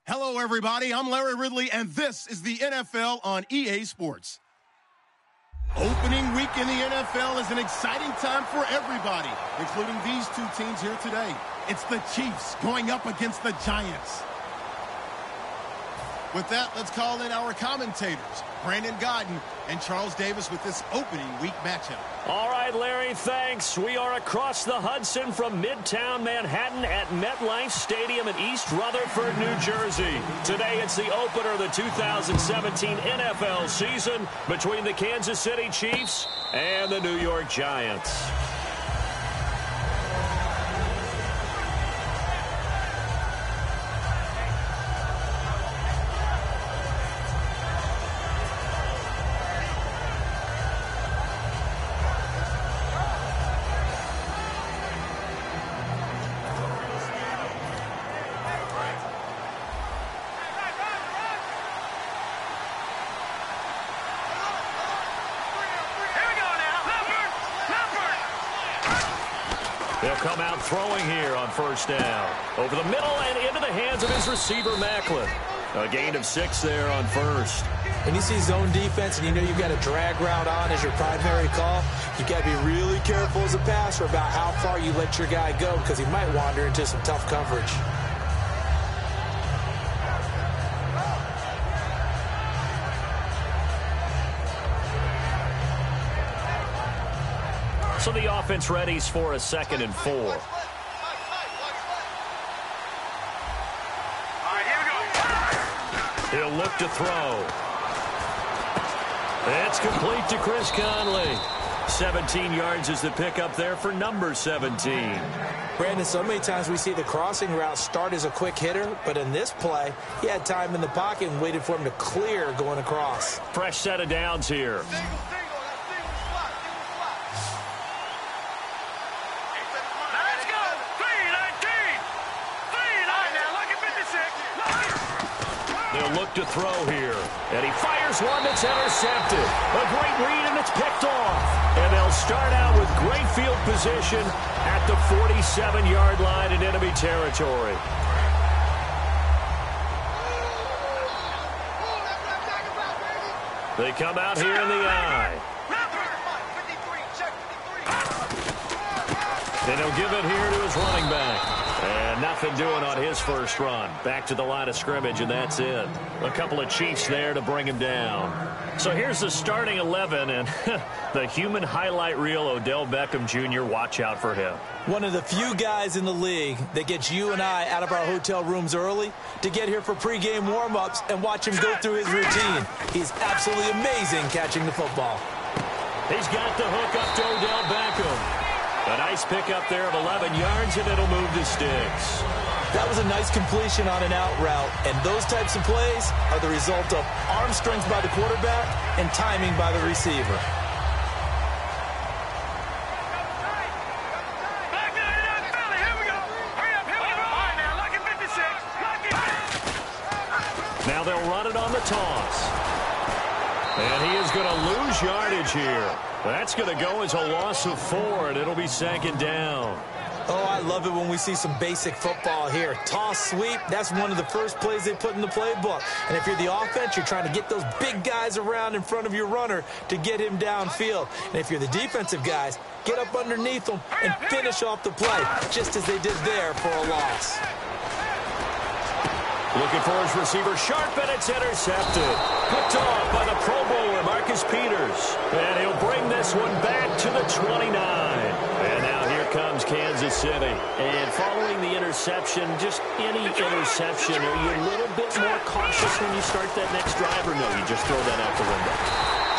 Hello, everybody. I'm Larry Ridley, and this is the NFL on EA Sports. Opening week in the NFL is an exciting time for everybody, including these two teams here today. It's the Chiefs going up against the Giants. With that, let's call in our commentators, Brandon Godden and Charles Davis, with this opening week matchup. All right, Larry, thanks. We are across the Hudson from Midtown Manhattan at MetLife Stadium in East Rutherford, New Jersey. Today, it's the opener of the 2017 NFL season between the Kansas City Chiefs and the New York Giants. He'll come out throwing here on first down. Over the middle and into the hands of his receiver, Macklin. A gain of 6 there on first. When you see zone defense and you know you've got a drag route on as your primary call, you've got to be really careful as a passer about how far you let your guy go because he might wander into some tough coverage. So the offense readies for a 2nd and 4. He'll look to throw. It's complete to Chris Conley. 17 yards is the pickup there for number 17. Brandon, so many times we see the crossing route start as a quick hitter, but in this play, he had time in the pocket and waited for him to clear going across. Fresh set of downs here. They'll look to throw here. And he fires one that's intercepted. A great read, and it's picked off. And they'll start out with great field position at the 47-yard line in enemy territory. They come out here in the eye. And he'll give it here to his running back. And nothing doing on his first run. Back to the line of scrimmage, and that's it. A couple of Chiefs there to bring him down. So here's the starting 11, and the human highlight reel, Odell Beckham Jr., watch out for him. One of the few guys in the league that gets you and I out of our hotel rooms early to get here for pregame warm-ups and watch him go through his routine. He's absolutely amazing catching the football. He's got the hook up to Odell Beckham. A nice pickup there of 11 yards, and it'll move to sticks. That was a nice completion on an out route, and those types of plays are the result of arm strength by the quarterback and timing by the receiver. Now they'll run it on the toss. And he is going to lose yardage here. That's going to go as a loss of 4, and it'll be 2nd down. Oh, I love it when we see some basic football here. Toss, sweep, that's one of the first plays they put in the playbook. And if you're the offense, you're trying to get those big guys around in front of your runner to get him downfield. And if you're the defensive guys, get up underneath them and finish off the play, just as they did there for a loss. Looking for his receiver, sharp, and it's intercepted. Picked off by the Pro Bowler, Marcus Peters. And he'll bring this one back to the 29. And now here comes Kansas City. And following the interception, just any interception, are you a little bit more cautious when you start that next drive, or no, you just throw that out the window?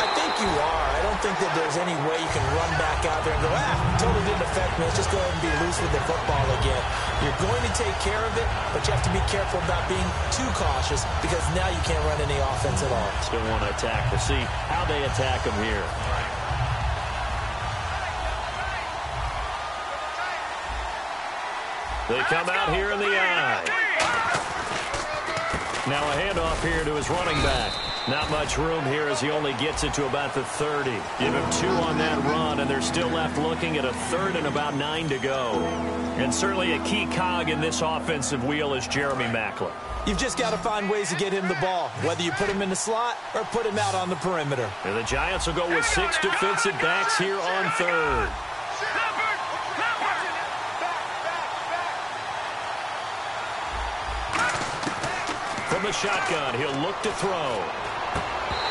I think you are. I don't think that there's any way you can run back out there and go, totally didn't affect me. Let's just go ahead and be loose with the football again. You're going to take care of it, but you have to be careful about being too cautious because now you can't run any offense at all. Still want to attack. We'll see how they attack him here. They come out here in the eye. Now a handoff here to his running back. Not much room here as he only gets it to about the 30. Give him 2 on that run, and they're still left looking at a 3rd and about 9 to go. And certainly a key cog in this offensive wheel is Jeremy Maclin. You've just got to find ways to get him the ball, whether you put him in the slot or put him out on the perimeter. And the Giants will go with 6 defensive backs here on 3rd. From the shotgun, he'll look to throw.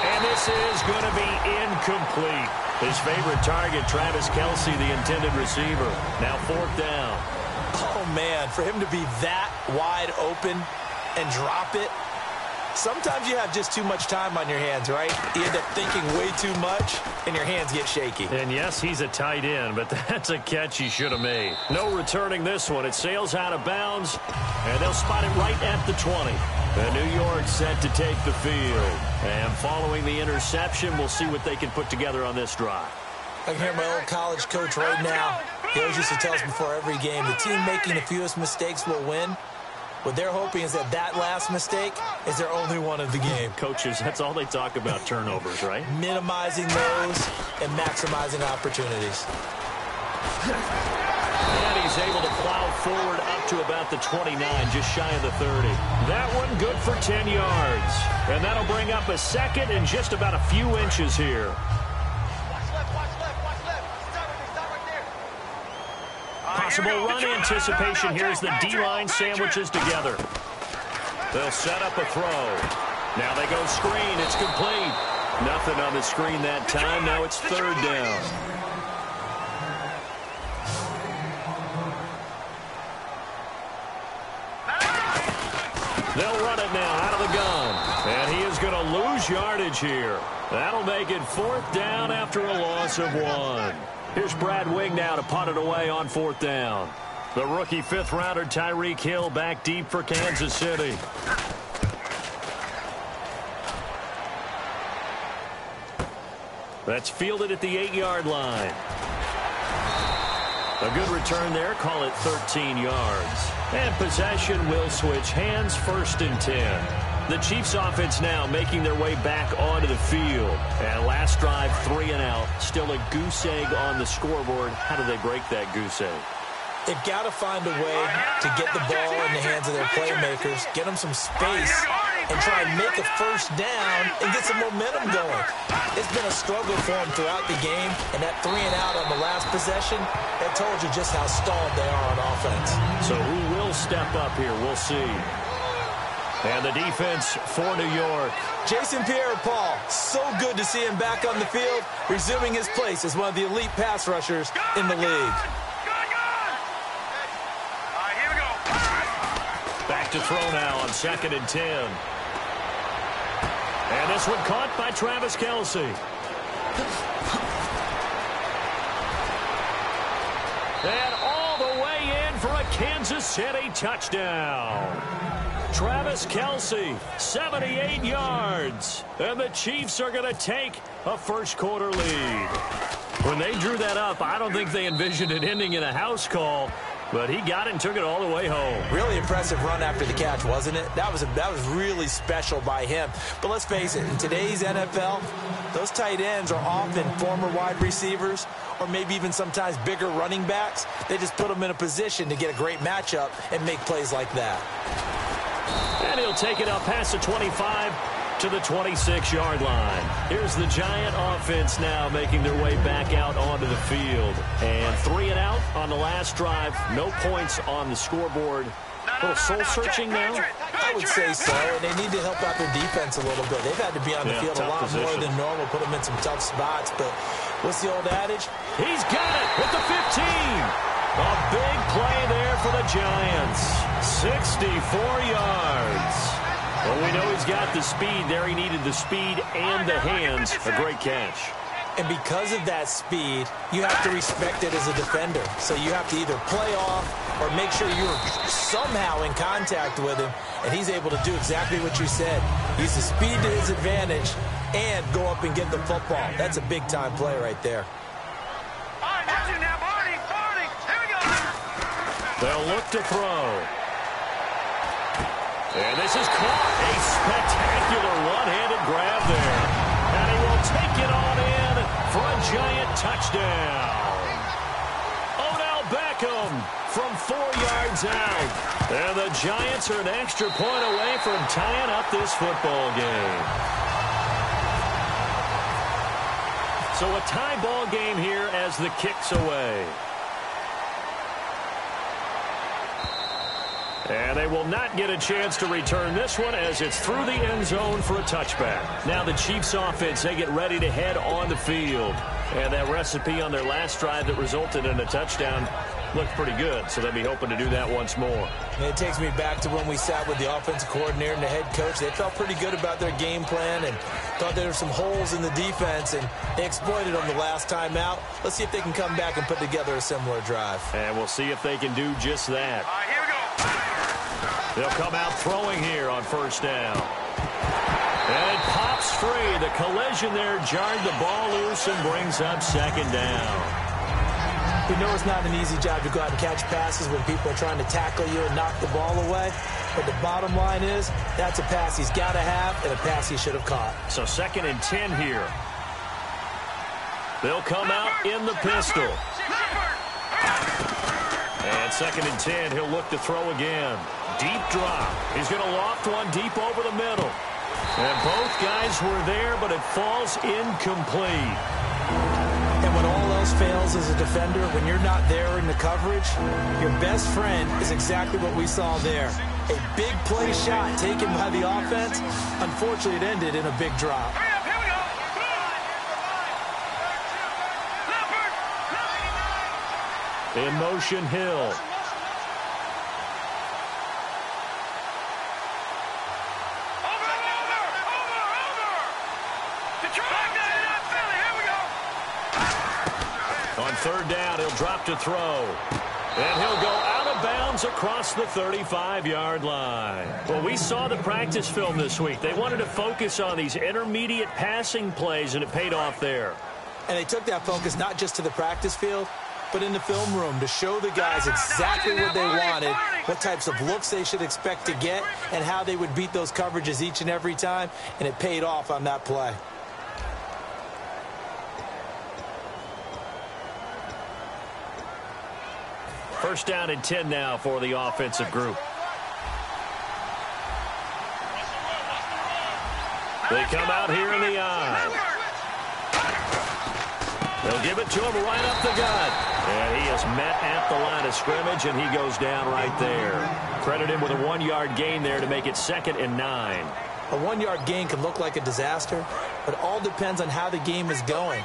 And this is going to be incomplete. His favorite target, Travis Kelce, the intended receiver. Now 4th down. Oh, man, for him to be that wide open and drop it. Sometimes you have just too much time on your hands, right? You end up thinking way too much, and your hands get shaky. And yes, he's a tight end, but that's a catch he should have made. No returning this one. It sails out of bounds, and they'll spot it right at the 20. And New York set to take the field. And following the interception, we'll see what they can put together on this drive. I can hear my old college coach right now. He always used to tell us before every game, the team making the fewest mistakes will win. What they're hoping is that last mistake is their only one of the game. Coaches, that's all they talk about, turnovers, right? Minimizing those and maximizing opportunities. And he's able to plow forward up to about the 29, just shy of the 30. That one good for 10 yards. And that'll bring up a 2nd and just about a few inches here. Possible run anticipation here as the D-line sandwiches together. They'll set up a throw. Now they go screen. It's complete. Nothing on the screen that time. Now it's 3rd down. They'll run it now out of the gun. And he is going to lose yardage here. That'll make it 4th down after a loss of 1. Here's Brad Wing now to punt it away on 4th down. The rookie 5th-rounder Tyreek Hill back deep for Kansas City. That's fielded at the 8-yard line. A good return there. Call it 13 yards. And possession will switch hands. 1st and 10. The Chiefs offense now making their way back onto the field. And last drive, 3 and out. Still a goose egg on the scoreboard. How do they break that goose egg? They've got to find a way to get the ball in the hands of their playmakers, get them some space, and try and make a 1st down and get some momentum going. It's been a struggle for them throughout the game, and that 3 and out on the last possession, that told you just how stalled they are on offense. So who will step up here? We'll see. And the defense for New York. Jason Pierre-Paul, so good to see him back on the field, resuming his place as one of the elite pass rushers in the league. Back to throw now on 2nd and 10. And this one caught by Travis Kelce. And all the way in for a Kansas City touchdown. Travis Kelce, 78 yards. And the Chiefs are going to take a 1st quarter lead. When they drew that up, I don't think they envisioned it ending in a house call. But he got it and took it all the way home. Really impressive run after the catch, wasn't it? That was really special by him. But let's face it, in today's NFL, those tight ends are often former wide receivers or maybe even sometimes bigger running backs. They just put them in a position to get a great matchup and make plays like that. And he'll take it up past the 25 to the 26-yard line. Here's the Giant offense now making their way back out onto the field. And 3 and out on the last drive. No points on the scoreboard. A little soul-searching now? I would say so, and they need to help out their defense a little bit. They've had to be on the field a lot more than normal, put them in some tough spots. But what's the old adage? He's got it at the 15. A big play there for the Giants. 64 yards. Well, we know he's got the speed there. He needed the speed and the hands. A great catch. And because of that speed, you have to respect it as a defender. So you have to either play off or make sure you're somehow in contact with him. And he's able to do exactly what you said. Use the speed to his advantage and go up and get the football. That's a big-time play right there. They'll look to throw. And this is caught. A spectacular one-handed grab there. And he will take it on in for a giant touchdown. Odell Beckham from 4 yards out. And the Giants are an extra point away from tying up this football game. So a tie ball game here as the kick's away. And they will not get a chance to return this one as it's through the end zone for a touchback. Now the Chiefs offense, they get ready to head on the field. And that recipe on their last drive that resulted in a touchdown looked pretty good, so they'll be hoping to do that once more. And it takes me back to when we sat with the offensive coordinator and the head coach. They felt pretty good about their game plan and thought there were some holes in the defense, and they exploited them the last time out. Let's see if they can come back and put together a similar drive. And we'll see if they can do just that. All right, here we go. They'll come out throwing here on first down. And it pops free. The collision there jarred the ball loose and brings up second down. We know it's not an easy job to go out and catch passes when people are trying to tackle you and knock the ball away. But the bottom line is, that's a pass he's got to have and a pass he should have caught. So 2nd and 10 here. They'll come out in the pistol. And 2nd and 10, he'll look to throw again. Deep drop. He's going to loft one deep over the middle. And both guys were there, but it falls incomplete. And when all else fails as a defender, when you're not there in the coverage, your best friend is exactly what we saw there. A big play shot taken by the offense. Unfortunately, it ended in a big drop. In motion, Hill. On 3rd down, he'll drop to throw. And he'll go out of bounds across the 35-yard line. Well, we saw the practice film this week. They wanted to focus on these intermediate passing plays, and it paid off there. And they took that focus not just to the practice field, but in the film room to show the guys exactly what they wanted, what types of looks they should expect to get, and how they would beat those coverages each and every time, and it paid off on that play. First down and 10 now for the offensive group. They come out here in the eye. They'll give it to him right up the gut. And he is met at the line of scrimmage, and he goes down right there. Credit him with a 1-yard gain there to make it 2nd and 9. A 1-yard gain can look like a disaster, but it all depends on how the game is going.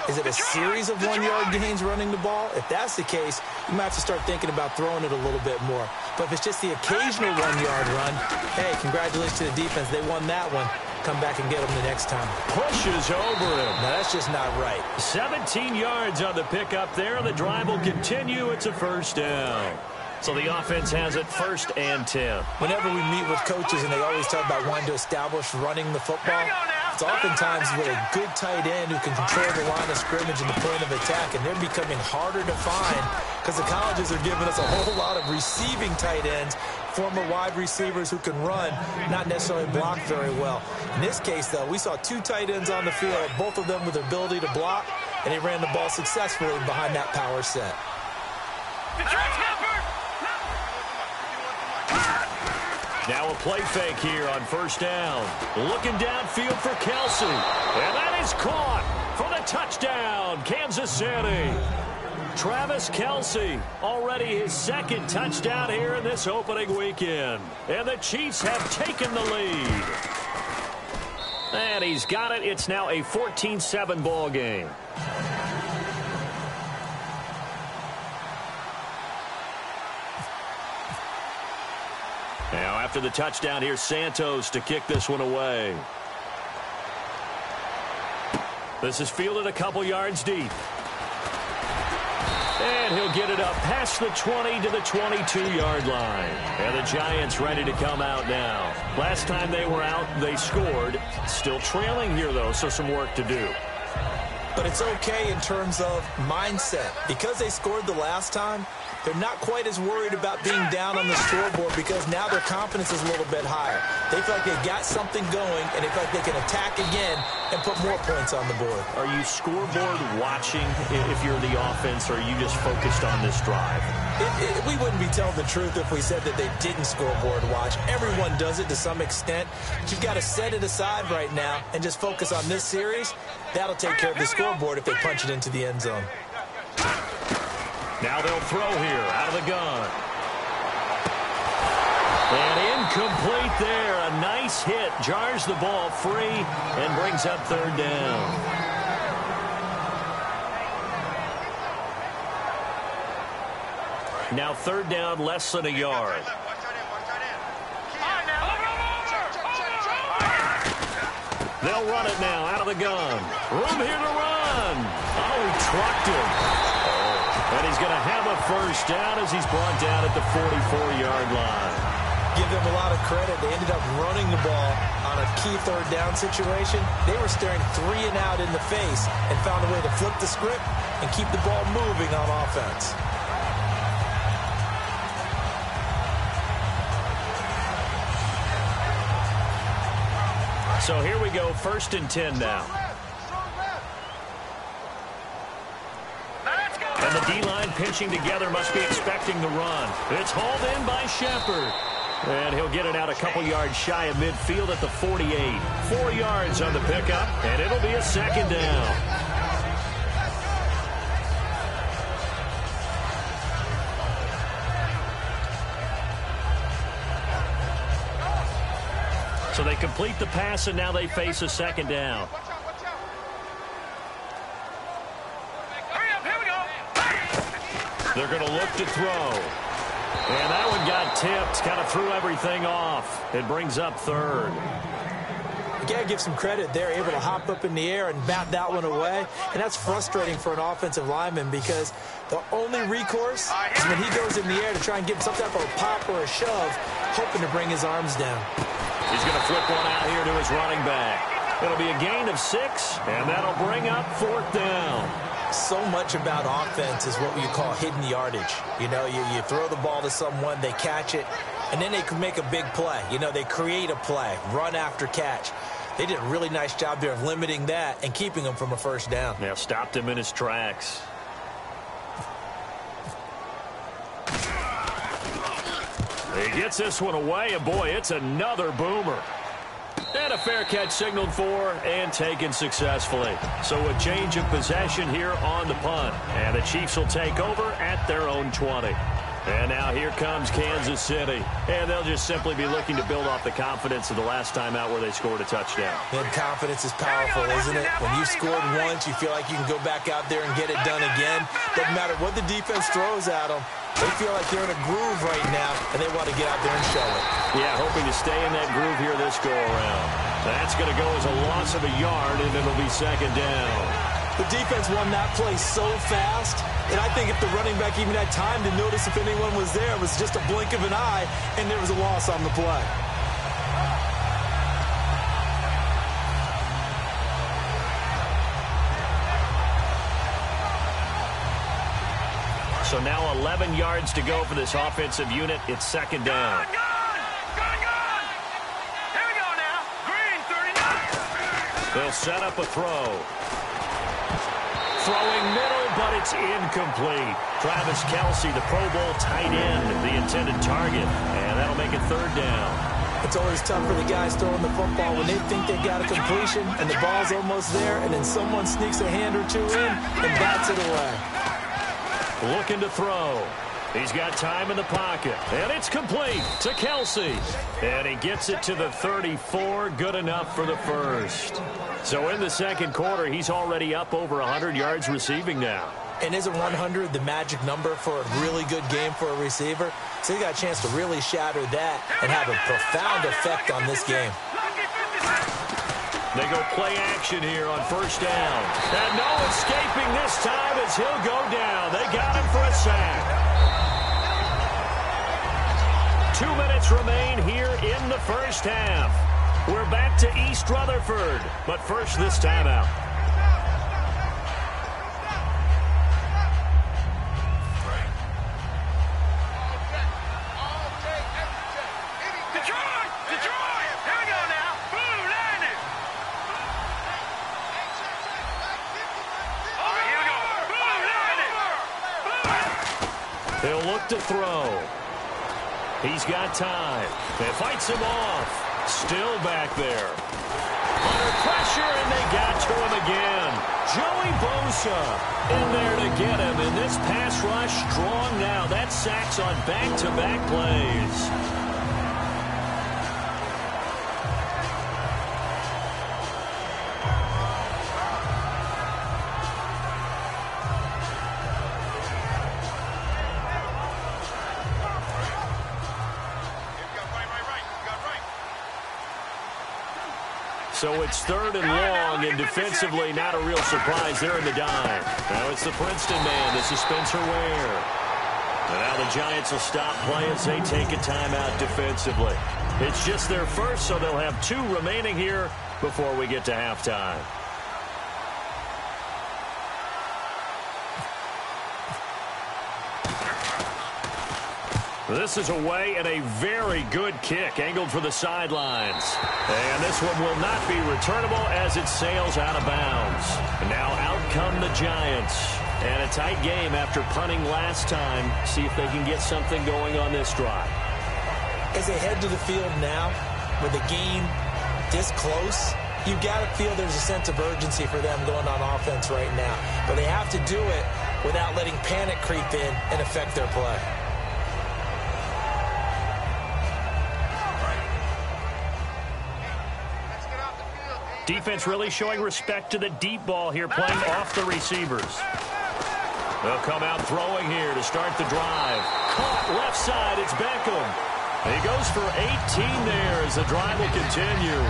Is it a series of 1-yard gains running the ball? If that's the case, you might have to start thinking about throwing it a little bit more. But if it's just the occasional 1-yard run, hey, congratulations to the defense. They won that one. Come back and get them the next time. Pushes over him. Now, that's just not right. 17 yards on the pickup there. The drive will continue. It's a first down. So the offense has it 1st and 10. Whenever we meet with coaches and they always talk about wanting to establish running the football, it's oftentimes with a good tight end who can control the line of scrimmage and the point of attack, and they're becoming harder to find because the colleges are giving us a whole lot of receiving tight ends, former wide receivers who can run, not necessarily block very well. In this case, though, we saw 2 tight ends on the field, both of them with the ability to block, and they ran the ball successfully behind that power set. Now a play fake here on first down. Looking downfield for Kelsey. And that is caught for the touchdown, Kansas City. Travis Kelsey, already his 2nd touchdown here in this opening weekend. And the Chiefs have taken the lead. And he's got it. It's now a 14-7 ball game. Now, after the touchdown, here's Santos to kick this one away. This is fielded a couple yards deep. And he'll get it up past the 20 to the 22-yard line. And the Giants ready to come out now. Last time they were out, they scored. Still trailing here, though, so some work to do. but it's okay in terms of mindset. Because they scored the last time, they're not quite as worried about being down on the scoreboard because now their confidence is a little bit higher. They feel like they've got something going, and they feel like they can attack again and put more points on the board. Are you scoreboard watching if you're the offense, or are you just focused on this drive? We wouldn't be telling the truth if we said that they didn't scoreboard watch. Everyone does it to some extent. But you've got to set it aside right now and just focus on this series. That'll take care of the scoreboard if they punch it into the end zone. Now they'll throw here out of the gun. And incomplete there. A nice hit. Jars the ball free and brings up third down. Now third down, less than a yard. They'll run it now out of the gun. Room here to run. Oh, he trucked him. And he's going to have a first down as he's brought down at the 44-yard line. Give them a lot of credit. They ended up running the ball on a key third down situation. They were staring 3 and out in the face and found a way to flip the script and keep the ball moving on offense. So here we go, 1st and 10 now. And the D-line pinching together must be expecting the run. It's hauled in by Shepard. And he'll get it out a couple yards shy of midfield at the 48. 4 yards on the pickup, and it'll be a second down. So they complete the pass, and now they face a second down. They're going to look to throw. And that one got tipped, kind of threw everything off. It brings up third. You got to give some credit. They're able to hop up in the air and bat that one away. And that's frustrating for an offensive lineman because the only recourse is when he goes in the air to try and get some type of a pop or a shove, hoping to bring his arms down. He's going to flip one out here to his running back. It'll be a gain of 6, and that'll bring up 4th down. So much about offense is what you call hidden yardage. You know, you throw the ball to someone, they catch it, and then they can make a big play. You know, they create a play, run after catch. They did a really nice job there of limiting that and keeping him from a first down. Yeah, stopped him in his tracks. He gets this one away, and boy, it's another boomer. And a fair catch signaled for and taken successfully. So a change of possession here on the punt. And the Chiefs will take over at their own 20. And now here comes Kansas City. And they'll just simply be looking to build off the confidence of the last time out where they scored a touchdown. And confidence is powerful, isn't it? When you scored once, you feel like you can go back out there and get it done again. Doesn't matter what the defense throws at them. They feel like they're in a groove right now, and they want to get out there and show it. Yeah, hoping to stay in that groove here this go-around. That's going to go as a loss of a yard, and it'll be second down. The defense won that play so fast, and I think if the running back even had time to notice if anyone was there, it was just a blink of an eye, and there was a loss on the play. So now 11 yards to go for this offensive unit. It's second down. Gun! Here we go now. Green, 39. They'll set up a throw. Throwing middle, but it's incomplete. Travis Kelce, the Pro Bowl tight end, the intended target. And that'll make it third down. It's always tough for the guys throwing the football when they think they got a completion and the ball's almost there, and then someone sneaks a hand or two in and bats it away. Looking to throw. He's got time in the pocket. And it's complete to Kelce. And he gets it to the 34. Good enough for the first. So in the second quarter, he's already up over 100 yards receiving now. And isn't 100 the magic number for a really good game for a receiver? So he got a chance to really shatter that and have a profound effect on this game. They go play action here on first down. And no escaping this time as he'll go down. They got him for a sack. 2 minutes remain here in the first half. We're back to East Rutherford. But first, this timeout. Detroit! Detroit! Here we go now. Blue landing. Here we go. Blue landing. He'll look to throw. He's got time. It fights him off. Still back there. Under pressure, and they got to him again. Joey Bosa in there to get him. And this pass rush strong now. That's sacks on back-to-back plays. So it's 3rd and long, and defensively not a real surprise there in the dime. Now it's the Princeton man, this is Spencer Ware. And now the Giants will stop play as they take a timeout defensively. It's just their first, so they'll have 2 remaining here before we get to halftime. This is away and a very good kick angled for the sidelines. And this one will not be returnable as it sails out of bounds. And now out come the Giants. And a tight game after punting last time. See if they can get something going on this drive. As they head to the field now, with the game this close, you've got to feel there's a sense of urgency for them going on offense right now. But they have to do it without letting panic creep in and affect their play. Defense really showing respect to the deep ball here, playing off the receivers. They'll come out throwing here to start the drive. Caught left side, it's Beckham. He goes for 18 there as the drive will continue.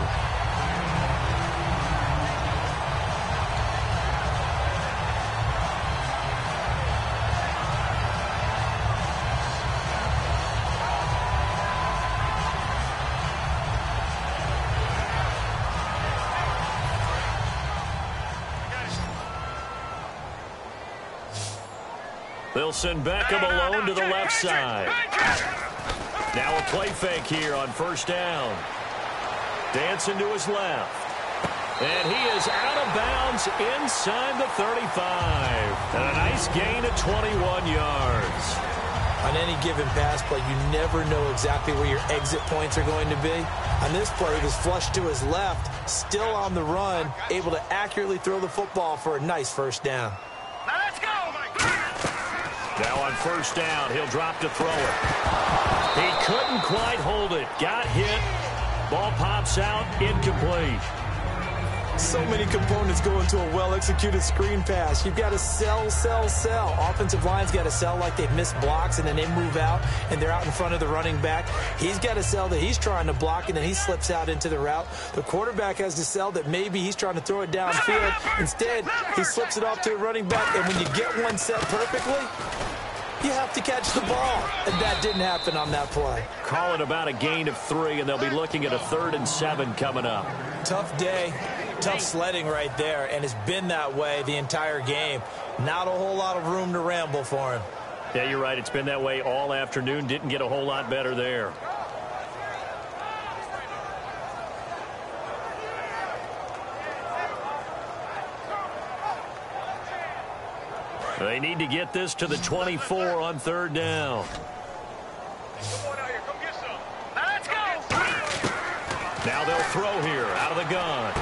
They'll send Beckham alone to the left side. Now a play fake here on 1st down. Dancing to his left. And he is out of bounds inside the 35. And a nice gain of 21 yards. On any given pass play, you never know exactly where your exit points are going to be. On this play, he was flushed to his left, still on the run, able to accurately throw the football for a nice 1st down. Now let's go. Now on 1st down, he'll drop to throw it. He couldn't quite hold it. Got hit. Ball pops out. Incomplete. So many components go into a well-executed screen pass. You've got to sell, sell, sell. Offensive line's got to sell like they've missed blocks, and then they move out, and they're out in front of the running back. He's got to sell that he's trying to block, and then he slips out into the route. The quarterback has to sell that maybe he's trying to throw it downfield. Instead, he slips it off to a running back, and when you get one set perfectly, you have to catch the ball. And that didn't happen on that play. Call it about a gain of 3, and they'll be looking at a 3rd and 7 coming up. Tough day. Tough sledding right there, and it's been that way the entire game. Not a whole lot of room to ramble for him. Yeah, you're right. It's been that way all afternoon. Didn't get a whole lot better there. They need to get this to the 24 on 3rd down. Now they'll throw here out of the gun.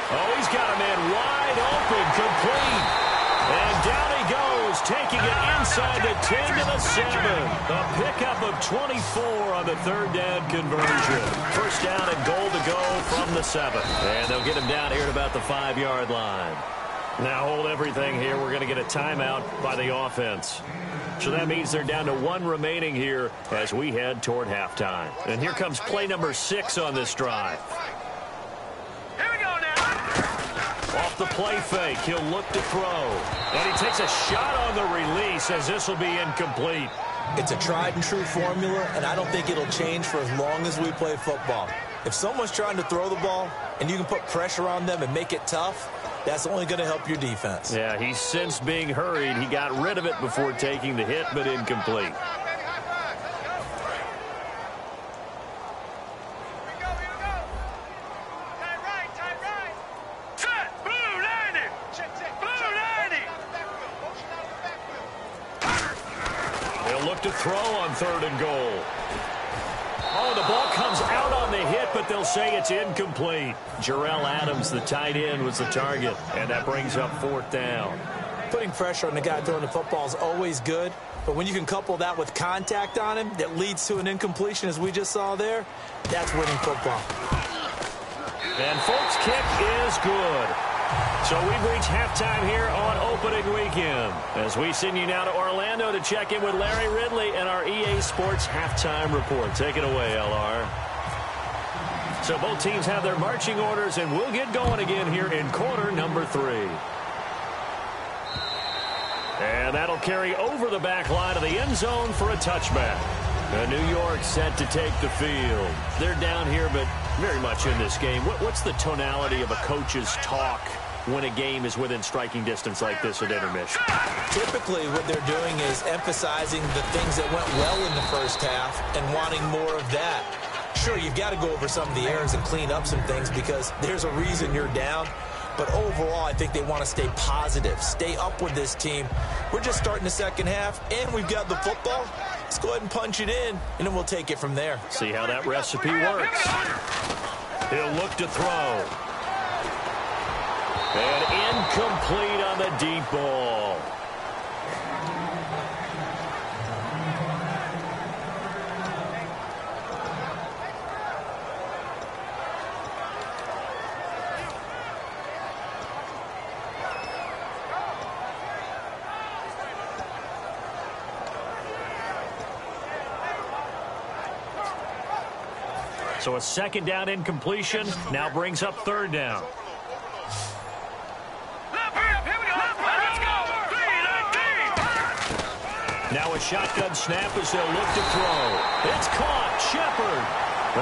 Oh, he's got a man wide open, complete. And down he goes, taking it inside the 10 to the 7. A pickup of 24 on the 3rd down conversion. 1st down and goal to go from the 7. And they'll get him down here at about the 5-yard line. Now hold everything here. We're going to get a timeout by the offense. So that means they're down to 1 remaining here as we head toward halftime. And here comes play number 6 on this drive. Here we go now. Off the play fake, he'll look to throw. And he takes a shot on the release as this will be incomplete. It's a tried and true formula, and I don't think it'll change for as long as we play football. If someone's trying to throw the ball and you can put pressure on them and make it tough, that's only going to help your defense. Yeah, he's since being hurried. He got rid of it before taking the hit, but incomplete. throw on 3rd and goal. Oh, the ball comes out on the hit, but they'll say it's incomplete. Jarrell Adams, the tight end, was the target, and that brings up 4th down. Putting pressure on the guy throwing the football is always good, but when you can couple that with contact on him that leads to an incompletion, as we just saw there, that's winning football. And Folk's kick is good. So we've reached halftime here on opening weekend. As we send you now to Orlando to check in with Larry Ridley and our EA Sports halftime report. Take it away, LR. So both teams have their marching orders, and we'll get going again here in quarter number 3. And that'll carry over the back line of the end zone for a touchback. New York set to take the field. They're down here, but very much in this game. What's the tonality of a coach's talk when a game is within striking distance like this at intermission? Typically, what they're doing is emphasizing the things that went well in the first half and wanting more of that. Sure, you've got to go over some of the errors and clean up some things because there's a reason you're down. But overall, I think they want to stay positive, stay up with this team. We're just starting the second half, and we've got the football. Let's go ahead and punch it in, and then we'll take it from there. See how that recipe works. He'll look to throw. And incomplete on the deep ball. So a 2nd down incompletion now brings up 3rd down. Now a shotgun snap as they'll look to throw. It's caught. Shepard.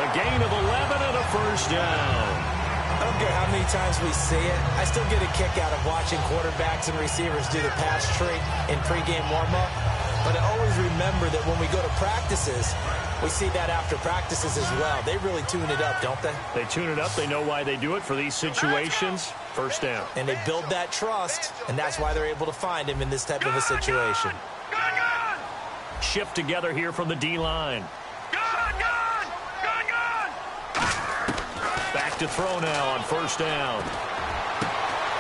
A gain of 11 and a 1st down. I don't care how many times we see it. I still get a kick out of watching quarterbacks and receivers do the pass tree in pregame warm-up. But I always remember that when we go to practices, we see that after practices as well. They really tune it up, don't they? They tune it up. They know why they do it for these situations. 1st down. And they build that trust, and that's why they're able to find him in this type of a situation. Shift together here from the D-line. Back to throw now on 1st down.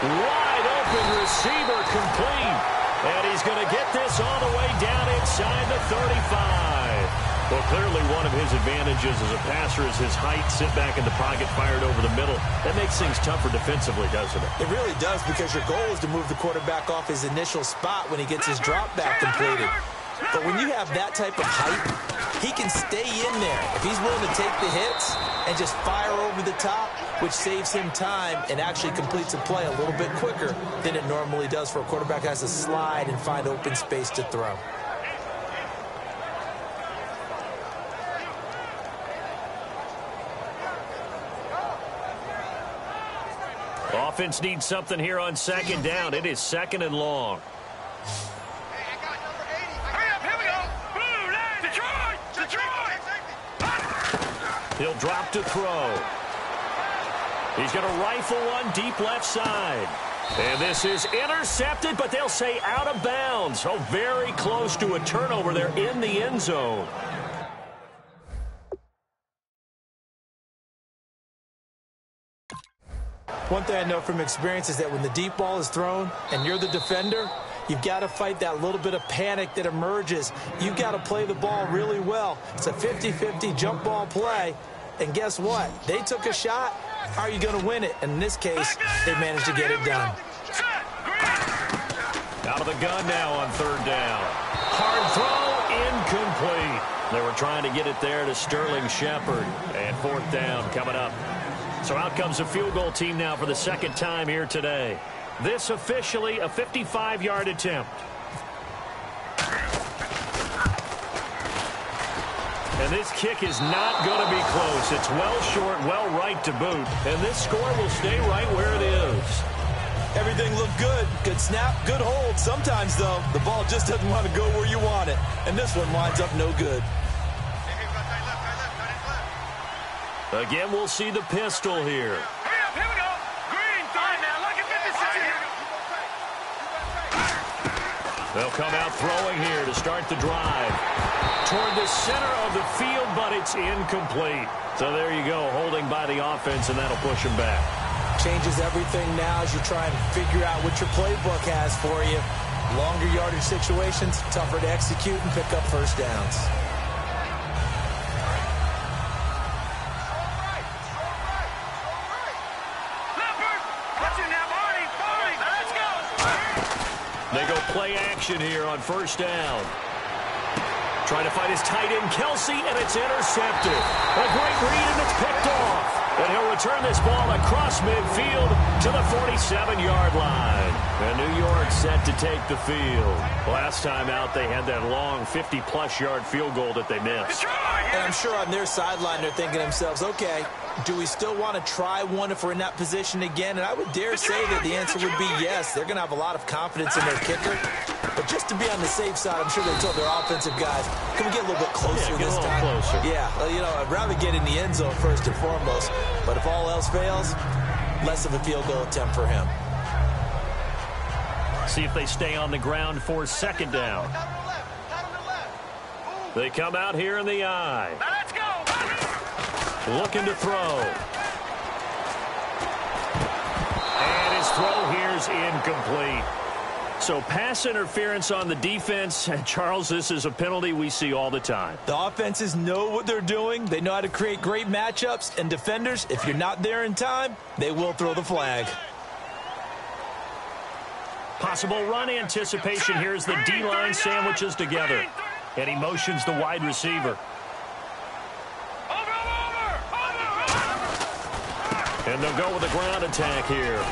Wide open receiver complete. And he's going to get this all the way down inside the 35. Well, clearly one of his advantages as a passer is his height. Sit back in the pocket, fired over the middle. That makes things tougher defensively, doesn't it? It really does, because your goal is to move the quarterback off his initial spot when he gets his drop back completed. But when you have that type of height, he can stay in there. If he's willing to take the hits and just fire over the top, which saves him time and actually completes a play a little bit quicker than it normally does for a quarterback that has to slide and find open space to throw. Offense needs something here on 2nd down. It is 2nd and long. He'll drop to throw. He's going to rifle one deep left side. And this is intercepted, but they'll say out of bounds. Oh, very close to a turnover there in the end zone. One thing I know from experience is that when the deep ball is thrown and you're the defender, you've got to fight that little bit of panic that emerges. You've got to play the ball really well. It's a 50-50 jump ball play. And guess what? They took a shot. How are you going to win it? And in this case, they managed to get it done. Out of the gun now on 3rd down. Hard throw, incomplete. They were trying to get it there to Sterling Shepard. And 4th down coming up. So out comes a field goal team now for the 2nd time here today. This officially a 55-yard attempt. And this kick is not going to be close. It's well short, well right to boot. And this score will stay right where it is. Everything looked good. Good snap, good hold. Sometimes, though, the ball just doesn't want to go where you want it. And this one winds up no good. Again, we'll see the pistol here. Here we go. Green, 3. Now look at 56. They'll come out throwing here to start the drive. Toward the center of the field, but it's incomplete. So there you go, holding by the offense, and that'll push them back. Changes everything now as you try and figure out what your playbook has for you. Longer yardage situations, tougher to execute and pick up first downs. They go play action here on first down. Trying to find his tight end, Kelsey, and it's intercepted. A great read, and it's picked off. And he'll return this ball across midfield to the 47-yard line. And New York set to take the field. Last time out, they had that long 50-plus yard field goal that they missed. And I'm sure on their sideline, they're thinking to themselves, okay, do we still want to try one if we're in that position again? And I would dare say that the answer would be yes. They're going to have a lot of confidence in their kicker. But just to be on the safe side, I'm sure they told their offensive guys, can we get a little bit closer this time? Closer. Yeah, well, you know, I'd rather get in the end zone first and foremost. But if all else fails, less of a field goal attempt for him. See if they stay on the ground for second down. They come out here in the eye. Let's go. Looking to throw. And his throw here's incomplete. So pass interference on the defense. Charles, this is a penalty we see all the time. The offenses know what they're doing. They know how to create great matchups. And defenders, if you're not there in time, they will throw the flag. Possible run anticipation. Here's the D-line sandwiches together. And he motions the wide receiver. And they'll go with a ground attack here.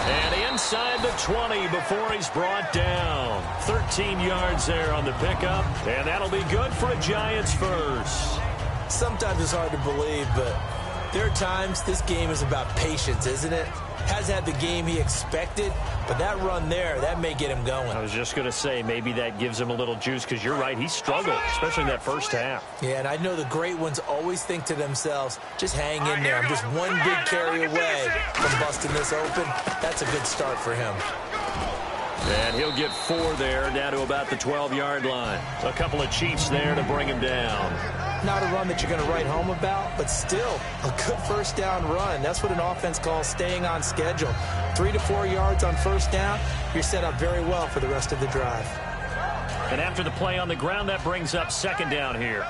And inside the 20 before he's brought down. 13 yards there on the pickup. And that'll be good for a Giants first. Sometimes it's hard to believe, but there are times this game is about patience, isn't it? Has had the game he expected, but that run there, that may get him going. I was just going to say, maybe that gives him a little juice, because you're right, he struggled, especially in that first half. Yeah, and I know the great ones always think to themselves, just hang in there. I'm just one big carry away from busting this open. That's a good start for him. And he'll get 4 there, down to about the 12-yard line. A couple of Chiefs there to bring him down. Not a run that you're going to write home about, but still a good first down run. That's what an offense calls staying on schedule. 3 to 4 yards on first down, you're set up very well for the rest of the drive. And after the play on the ground, that brings up second down here.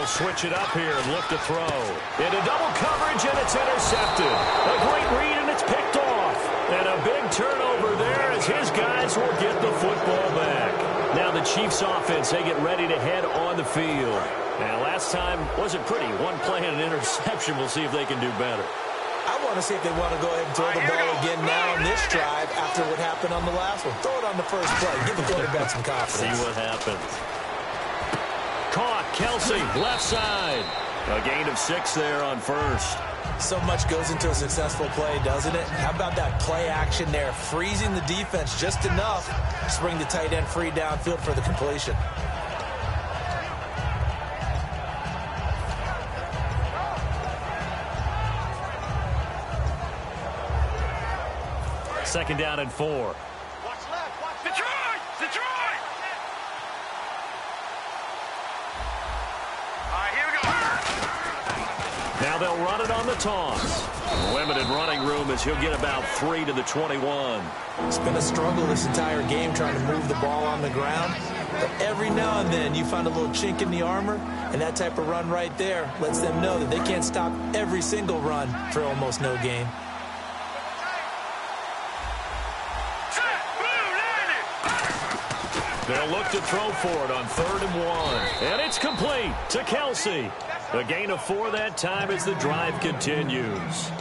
Switch it up here and look to throw. Into double coverage, and it's intercepted. A great read, and it's picked off. And a big turnover there as his guys will get the football back. Now the Chiefs offense, they get ready to head on the field. Now last time wasn't pretty. One play and an interception. We'll see if they can do better. I want to see if they want to go ahead and throw the ball again now on this drive after what happened on the last one. Throw it on the first play. Give the quarterback some confidence. See what happens. Caught, Kelsey, left side. A gain of 6 there on first. So much goes into a successful play, doesn't it? How about that play action there? Freezing the defense just enough to bring the tight end free downfield for the completion. Second down and 4. Watch left, watch Detroit! Detroit! Now they'll run it on the toss. Limited running room as he'll get about 3 to the 21. It's been a struggle this entire game trying to move the ball on the ground. But every now and then you find a little chink in the armor, and that type of run right there lets them know that they can't stop every single run for almost no gain. They'll look to throw for it on 3rd and 1. And it's complete to Kelsey. A gain of 4 that time as the drive continues.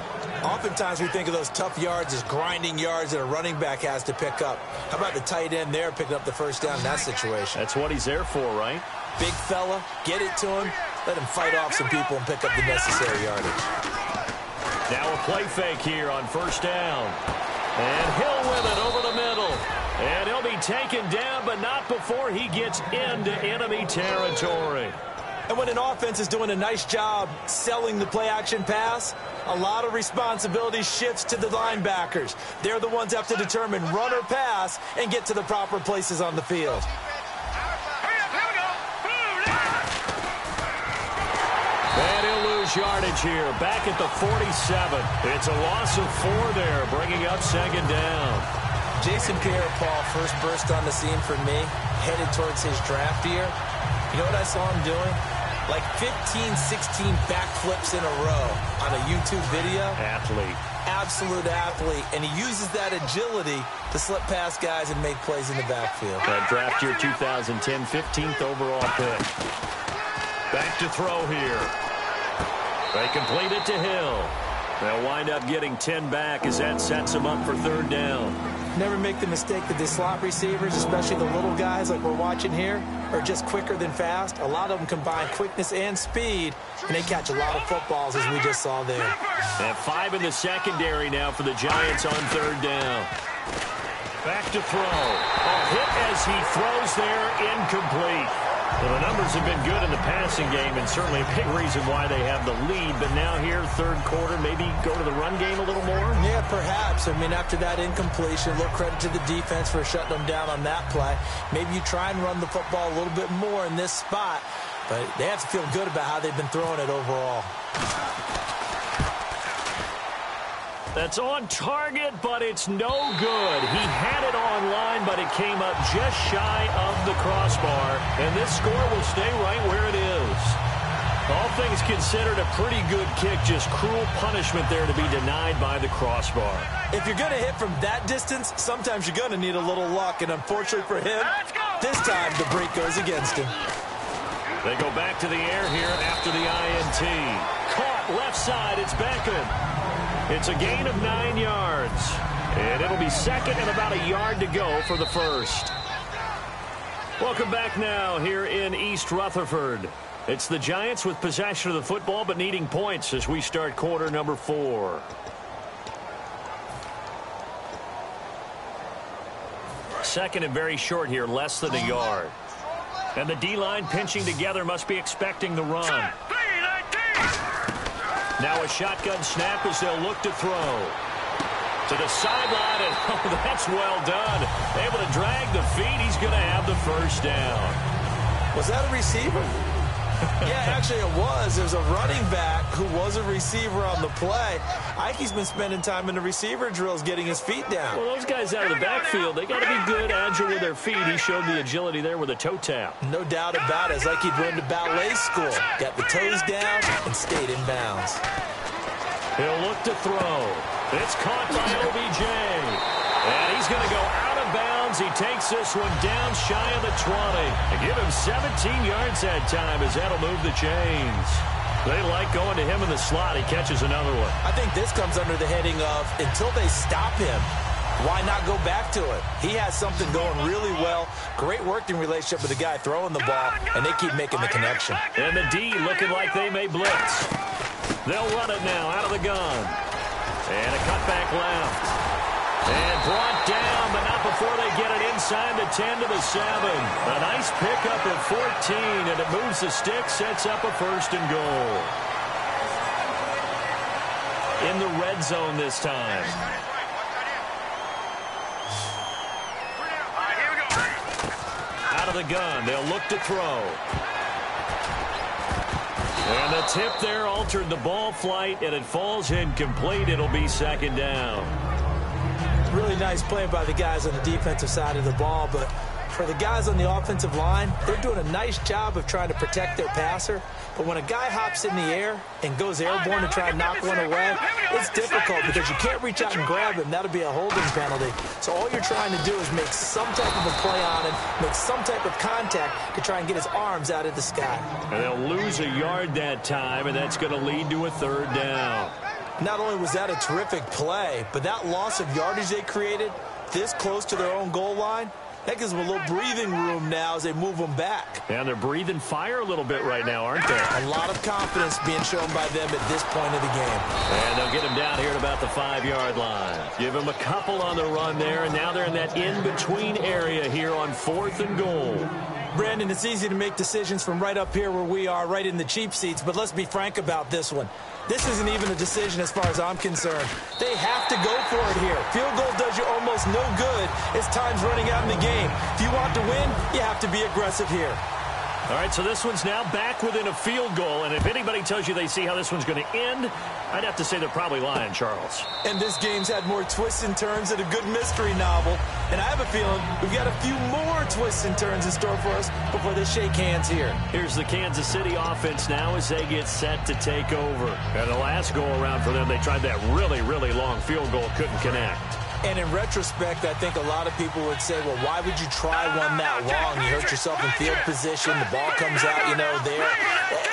Oftentimes we think of those tough yards as grinding yards that a running back has to pick up. How about the tight end there picking up the first down in that situation? That's what he's there for, right? Big fella, get it to him, let him fight off some people and pick up the necessary yardage. Now a play fake here on first down. And he'll win it over the middle. And he'll be taken down, but not before he gets into enemy territory. And when an offense is doing a nice job selling the play-action pass, a lot of responsibility shifts to the linebackers. They're the ones that have to determine run or pass and get to the proper places on the field. And he'll lose yardage here, back at the 47. It's a loss of 4 there, bringing up second down. Jason Pierre-Paul first burst on the scene for me, headed towards his draft year. You know what I saw him doing? Like 15, 16 backflips in a row on a YouTube video. Athlete. Absolute athlete. And he uses that agility to slip past guys and make plays in the backfield. That draft year 2010, 15th overall pick. Back to throw here. They complete it to Hill. They'll wind up getting 10 back as that sets them up for third down. Never make the mistake that the slot receivers, especially the little guys like we're watching here, are just quicker than fast. A lot of them combine quickness and speed, and they catch a lot of footballs, as we just saw there. And 5 in the secondary now for the Giants on third down. Back to throw. A hit as he throws there, incomplete. Well, the numbers have been good in the passing game, and certainly a big reason why they have the lead. But now here, third quarter, maybe go to the run game a little more? Yeah, perhaps. I mean, after that incompletion, a little credit to the defense for shutting them down on that play. Maybe you try and run the football a little bit more in this spot, but they have to feel good about how they've been throwing it overall. That's on target, but it's no good. He had it online, but it came up just shy of the crossbar. And this score will stay right where it is. All things considered, a pretty good kick. Just cruel punishment there to be denied by the crossbar. If you're going to hit from that distance, sometimes you're going to need a little luck. And unfortunately for him, this time the break goes against him. They go back to the air here after the INT. Caught left side. It's Beckham. It's a gain of 9 yards. And it'll be second and about a yard to go for the first. Welcome back now here in East Rutherford. It's the Giants with possession of the football but needing points as we start quarter number 4. Second and very short here, less than a yard. And the D-line pinching together must be expecting the run. Now a shotgun snap as they'll look to throw. To the sideline, and oh, that's well done. Able to drag the feet. He's going to have the first down. Was that a receiver? Yeah, actually it was. There's a running back who was a receiver on the play. Ike's been spending time in the receiver drills getting his feet down. Well, those guys out of the backfield, they got to be good, agile with their feet. He showed the agility there with a toe tap. No doubt about it. It's like he'd went to ballet school. Got the toes down and stayed in bounds. He'll look to throw. It's caught by OBJ. And he's going to go out of bounds. He takes this one down shy of the 20. And give him 17 yards that time as that'll move the chains. They like going to him in the slot. He catches another one. I think this comes under the heading of until they stop him, why not go back to it? He has something going really well. Great working relationship with the guy throwing the ball, and they keep making the connection. And the D looking like they may blitz. They'll run it now out of the gun. And a cutback left. And brought down, but not before they get it inside the 10 to the 7. A nice pickup of 14, and it moves the stick, sets up a first and goal. In the red zone this time. Out of the gun, they'll look to throw. And the tip there altered the ball flight, and it falls incomplete. It'll be second down. Really nice play by the guys on the defensive side of the ball, but for the guys on the offensive line, they're doing a nice job of trying to protect their passer. But when a guy hops in the air and goes airborne to try and knock one away, it's difficult because you can't reach out and grab him. That'll be a holding penalty. So all you're trying to do is make some type of a play on him, make some type of contact to try and get his arms out of the sky. And they'll lose a yard that time, and that's going to lead to a third down. Not only was that a terrific play, but that loss of yardage they created this close to their own goal line, That gives them a little breathing room now as they move them back. And they're breathing fire a little bit right now, aren't they? A lot of confidence being shown by them at this point of the game. And they'll get him down here at about the 5-yard line. Give him a couple on the run there, and now they're in that in-between area here on 4th and goal. Brandon, it's easy to make decisions from right up here where we are, right in the cheap seats, but let's be frank about this one. This isn't even a decision as far as I'm concerned. They have to go for it here. Field goal does you almost no good as time's running out in the game. If you want to win, you have to be aggressive here. All right, so this one's now back within a field goal, and if anybody tells you they see how this one's going to end, I'd have to say they're probably lying, Charles. And this game's had more twists and turns than a good mystery novel, and I have a feeling we've got a few more twists and turns in store for us before they shake hands here. Here's the Kansas City offense now as they get set to take over. And the last go-around for them, they tried that really, really long field goal, couldn't connect. And in retrospect, I think a lot of people would say, well, why would you try one that long? You hurt yourself in field position. The ball comes out, there.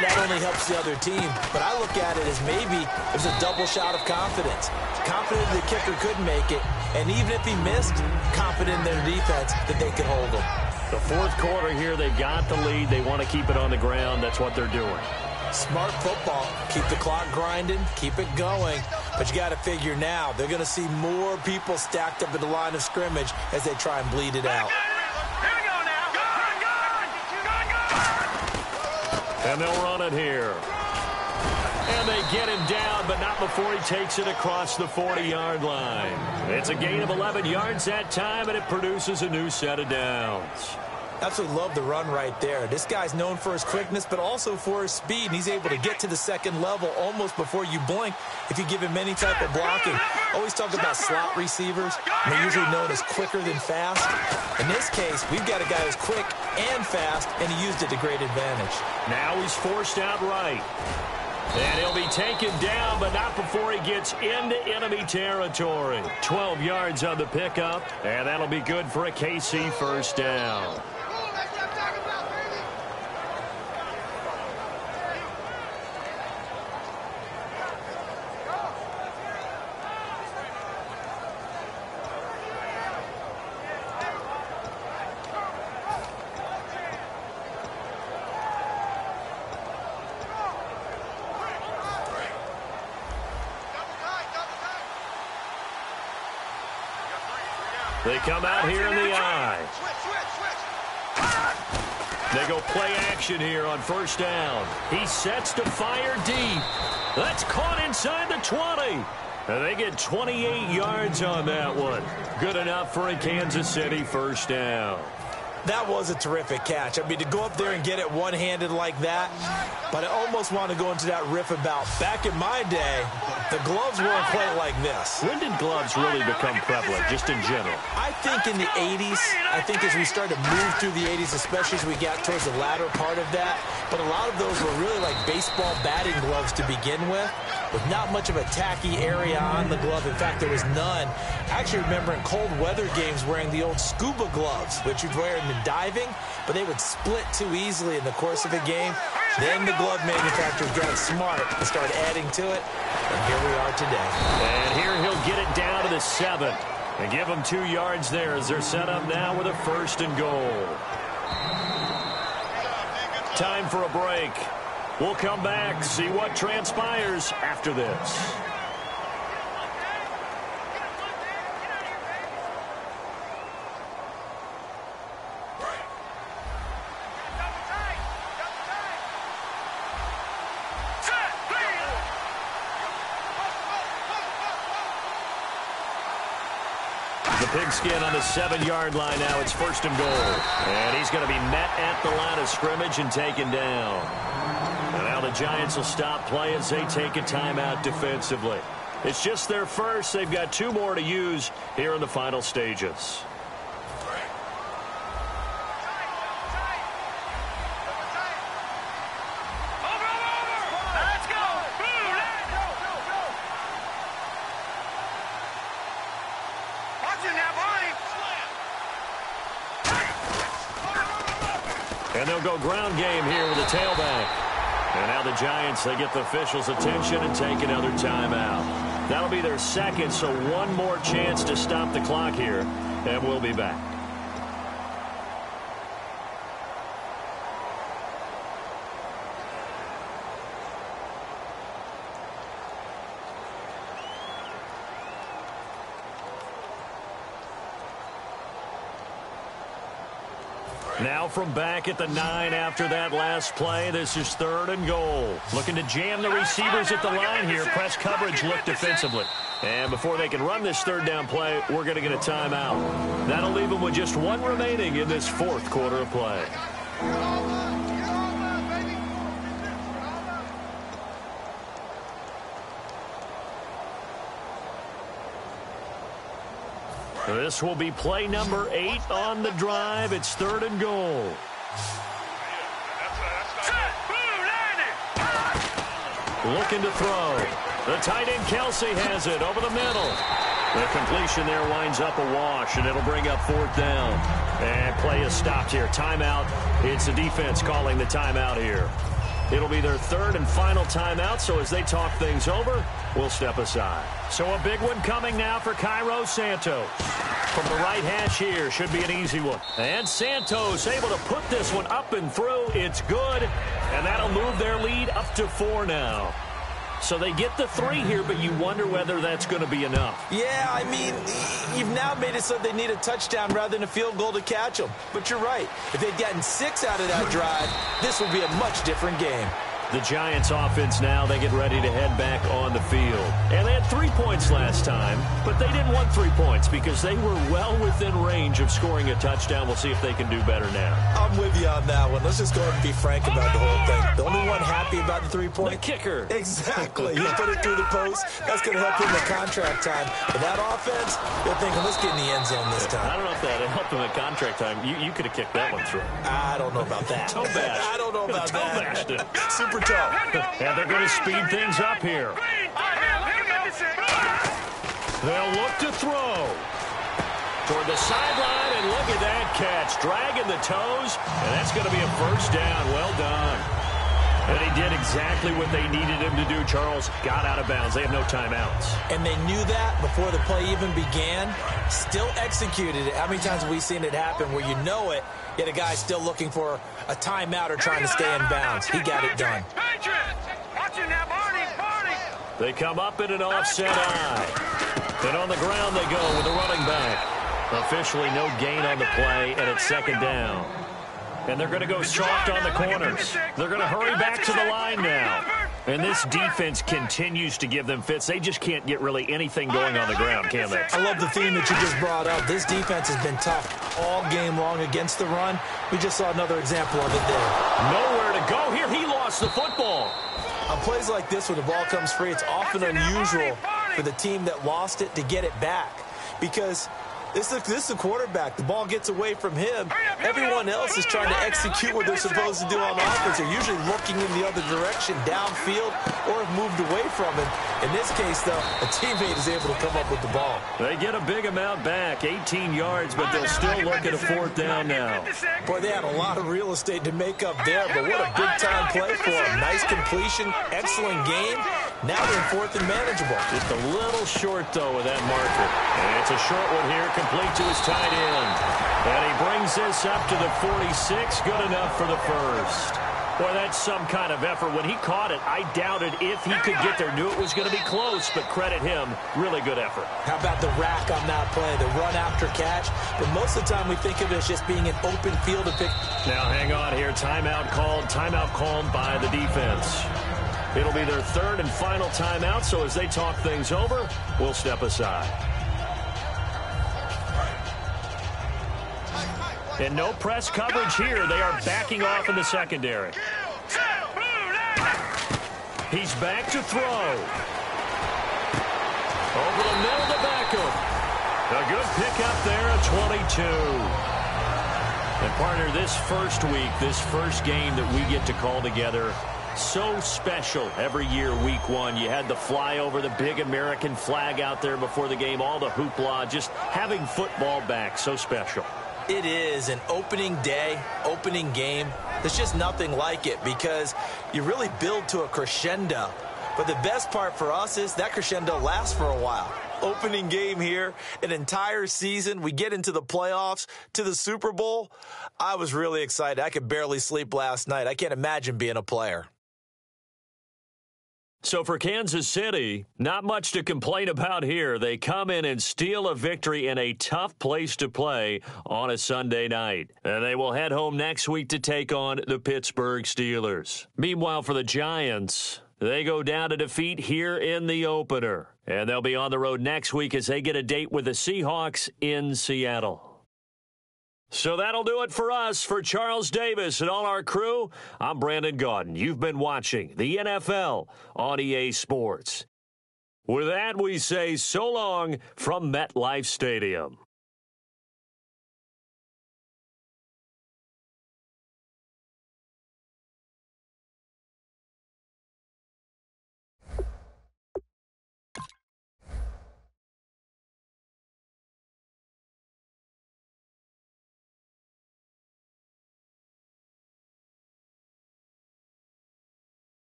That only helps the other team. But I look at it as maybe it was a double shot of confidence. Confident the kicker could make it. And even if he missed, confident in their defense that they could hold him. The fourth quarter here, they've got the lead. They want to keep it on the ground. That's what they're doing. Smart football. Keep the clock grinding. Keep it going. But you got to figure now, they're going to see more people stacked up at the line of scrimmage as they try and bleed it out. Here we go now. Gun! And they'll run it here. And they get him down, but not before he takes it across the 40-yard line. It's a gain of 11 yards that time, and it produces a new set of downs. Absolutely love the run right there. This guy's known for his quickness, but also for his speed. And he's able to get to the second level almost before you blink if you give him any type of blocking. Always talk about slot receivers. They're usually known as quicker than fast. In this case, we've got a guy who's quick and fast, and he used it to great advantage. Now he's forced out right. And he'll be taken down, but not before he gets into enemy territory. 12 yards on the pickup, and that'll be good for a KC first down. They come out here in the eye. They go play action here on first down. He sets to fire deep. That's caught inside the 20. And they get 28 yards on that one. Good enough for a Kansas City first down. That was a terrific catch. I mean, to go up there and get it one-handed like that, but I almost want to go into that riff about back in my day, the gloves weren't quite like this. When did gloves really become prevalent, just in general? I think in the 80s. I think as we started to move through the 80s, especially as we got towards the latter part of that, but a lot of those were really like baseball batting gloves to begin with not much of a tacky area on the glove. In fact, there was none. I actually remember in cold weather games wearing the old scuba gloves, which you'd wear in the diving, but they would split too easily in the course of a game. Then the glove manufacturers got smart and started adding to it, and here we are today. And here he'll get it down to the 7 and give them 2 yards there as they're set up now with a first and goal. Time for a break. We'll come back, see what transpires after this. The pigskin on the 7-yard line now. It's first and goal. And he's going to be met at the line of scrimmage and taken down. And now the Giants will stop play as they take a timeout defensively. It's just their first. They've got 2 more to use here in the final stages. And they'll go ground game here with a tailback. And now the Giants, they get the officials' attention and take another timeout. That'll be their second, so 1 more chance to stop the clock here, and we'll be back. Now from back at the 9 after that last play, this is 3rd and goal. Looking to jam the receivers at the line here. Press coverage look defensively. And before they can run this 3rd down play, we're going to get a timeout. That'll leave them with just 1 remaining in this 4th quarter of play. This will be play number 8 on the drive. It's 3rd and goal. Looking to throw. The tight end Kelsey has it over the middle. The completion there winds up a wash, and it'll bring up 4th down. And play is stopped here. Timeout. It's the defense calling the timeout here. It'll be their 3rd and final timeout, so as they talk things over, we'll step aside. So a big one coming now for Cairo Santos. From the right hash here, should be an easy one. And Santos able to put this one up and through. It's good, and that'll move their lead up to 4 now. So they get the 3 here, but you wonder whether that's going to be enough. Yeah, I mean, you've now made it so they need a touchdown rather than a field goal to catch them. But you're right. If they'd gotten 6 out of that drive, this would be a much different game. The Giants offense now, they get ready to head back on the field. And they had 3 points last time, but they didn't want 3 points because they were well within range of scoring a touchdown. We'll see if they can do better now. I'm with you on that one. Let's just go ahead and be frank about the whole thing. The only one happy about the 3-point? The kicker. Exactly. He put it through the post. That's going to help him in contract time. But that offense, they're thinking, let's get in the end zone this time. I don't know if that helped him at contract time. You could have kicked that one through. I don't know about that. Toe bash. I don't know about that. Toe bashed it. Super tough. And they're going to speed things up here. They'll look to throw. Toward the sideline, and look at that catch. Dragging the toes, and that's going to be a 1st down. Well done. And he did exactly what they needed him to do, Charles. Got out of bounds. They have no timeouts. And they knew that before the play even began. Still executed it. How many times have we seen it happen where you know it, yet a guy still looking for a timeout or trying to stay in bounds? He got it done. They come up in an offset eye. And on the ground they go with the running back. Officially no gain on the play, and it's 2nd down. And they're going to go soft on the corners. They're going to hurry back to the line now. And this defense continues to give them fits. They just can't get really anything going on the ground, can they? I love the theme that you just brought up. This defense has been tough all game long against the run. We just saw another example of it there. Nowhere to go here. He lost the football. On plays like this where the ball comes free, it's often unusual for the team that lost it to get it back. Because this is the quarterback. The ball gets away from him. Everyone else is trying to execute what they're supposed to do on offense. They're usually looking in the other direction, downfield, or have moved away from it. In this case, though, a teammate is able to come up with the ball. They get a big amount back, 18 yards, but they'll still look at a 4th down now. Boy, they had a lot of real estate to make up there, but what a big-time play for them. Nice completion, excellent game. Now they're in 4th and manageable. Just a little short, though, with that marker. And it's a short one here, complete to his tight end. And he brings this up to the 46. Good enough for the 1st. Boy, that's some kind of effort. When he caught it, I doubted if he could get there. Knew it was going to be close, but credit him. Really good effort. How about the rack on that play, the run after catch? But most of the time we think of it as just being an open field to pick. Now, hang on here. Timeout called by the defense. It'll be their 3rd and final timeout, so as they talk things over, we'll step aside. And no press coverage here. They are backing off in the secondary. He's back to throw. Over the middle to Beckham. A good pickup there at 22. And partner, this first week, this first game that we get to call together, so special every year, week 1. You had the flyover, the big American flag out there before the game, all the hoopla, just having football back, so special. It is an opening day, opening game. There's just nothing like it because you really build to a crescendo. But the best part for us is that crescendo lasts for a while. Opening game here, an entire season. We get into the playoffs, to the Super Bowl. I was really excited. I could barely sleep last night. I can't imagine being a player. So for Kansas City, not much to complain about here. They come in and steal a victory in a tough place to play on a Sunday night. And they will head home next week to take on the Pittsburgh Steelers. Meanwhile, for the Giants, they go down to defeat here in the opener. And they'll be on the road next week as they get a date with the Seahawks in Seattle. So that'll do it for us. For Charles Davis and all our crew, I'm Brandon Gaudin. You've been watching the NFL on EA Sports. With that, we say so long from MetLife Stadium.